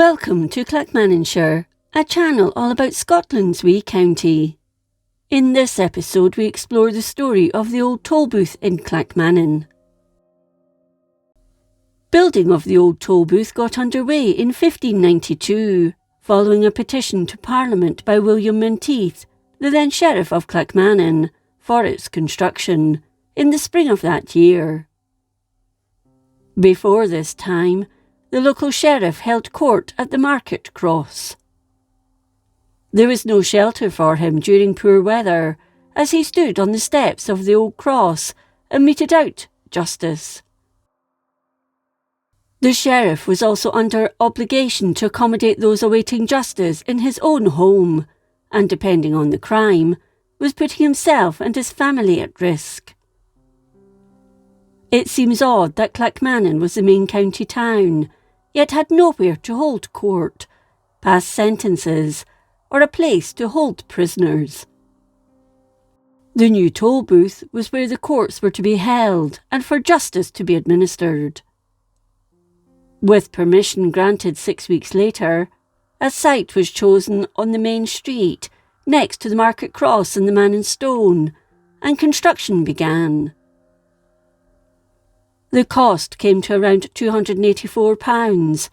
Welcome to Clackmannanshire, a channel all about Scotland's wee county. In this episode we explore the story of the Old Tollbooth in Clackmannan. Building of the Old Tollbooth got underway in 1592, following a petition to Parliament by William Menteith, the then Sheriff of Clackmannan, for its construction, in the spring of that year. Before this time, the local sheriff held court at the market cross. There was no shelter for him during poor weather, as he stood on the steps of the old cross and meted out justice. The sheriff was also under obligation to accommodate those awaiting justice in his own home, and depending on the crime, was putting himself and his family at risk. It seems odd that Clackmannan was the main county town, yet had nowhere to hold court, pass sentences, or a place to hold prisoners. The new toll booth was where the courts were to be held and for justice to be administered. With permission granted 6 weeks later, a site was chosen on the main street next to the market cross and the Man in Stone, and construction began. The cost came to around £284,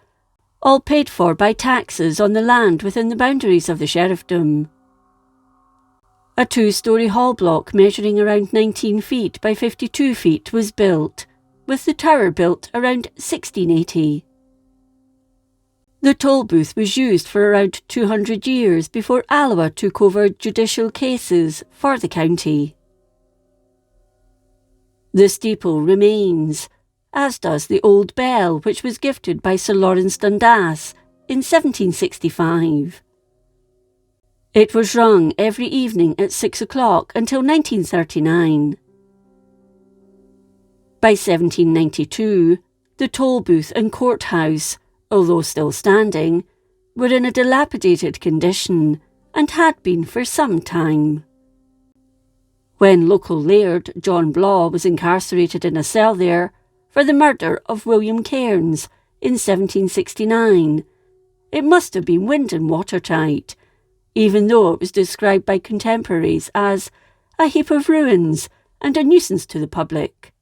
all paid for by taxes on the land within the boundaries of the sheriffdom. A 2-storey hall block measuring around 19 feet by 52 feet was built, with the tower built around 1680. The toll booth was used for around 200 years before Alloa took over judicial cases for the county. The steeple remains, as does the old bell which was gifted by Sir Lawrence Dundas in 1765. It was rung every evening at 6 o'clock until 1939. By 1792, the toll booth and courthouse, although still standing, were in a dilapidated condition and had been for some time. When local laird John Blaw was incarcerated in a cell there for the murder of William Cairns in 1769, it must have been wind and watertight, even though it was described by contemporaries as a heap of ruins and a nuisance to the public.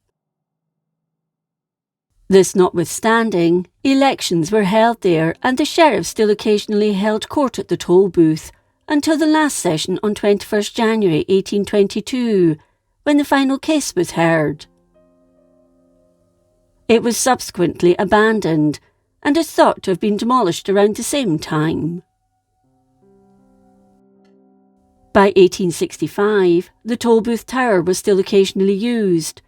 This notwithstanding, elections were held there and the sheriff still occasionally held court at the toll booth until the last session on 21st January 1822, when the final case was heard. It was subsequently abandoned and is thought to have been demolished around the same time. By 1865, the Tollbooth Tower was still occasionally used,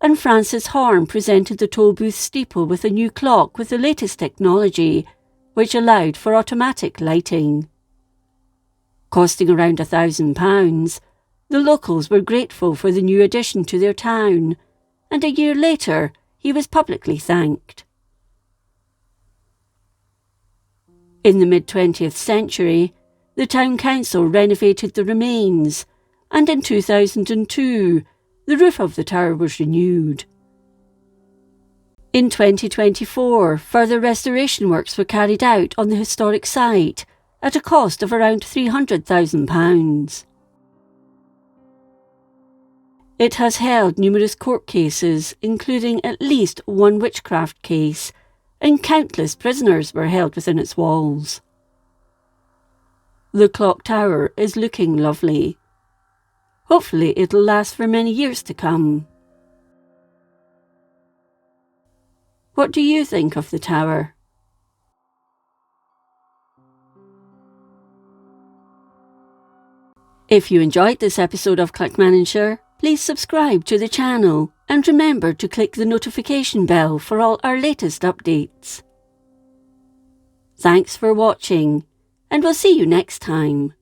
and Francis Horne presented the Tollbooth steeple with a new clock with the latest technology, which allowed for automatic lighting. Costing around £1,000, the locals were grateful for the new addition to their town, and a year later he was publicly thanked. In the mid-20th century, the town council renovated the remains, and in 2002, the roof of the tower was renewed. In 2024, further restoration works were carried out on the historic site at a cost of around £300,000. It has held numerous court cases, including at least one witchcraft case, and countless prisoners were held within its walls. The clock tower is looking lovely. Hopefully it'll last for many years to come. What do you think of the tower? If you enjoyed this episode of Clackmannanshire, please subscribe to the channel and remember to click the notification bell for all our latest updates. Thanks for watching, and we'll see you next time.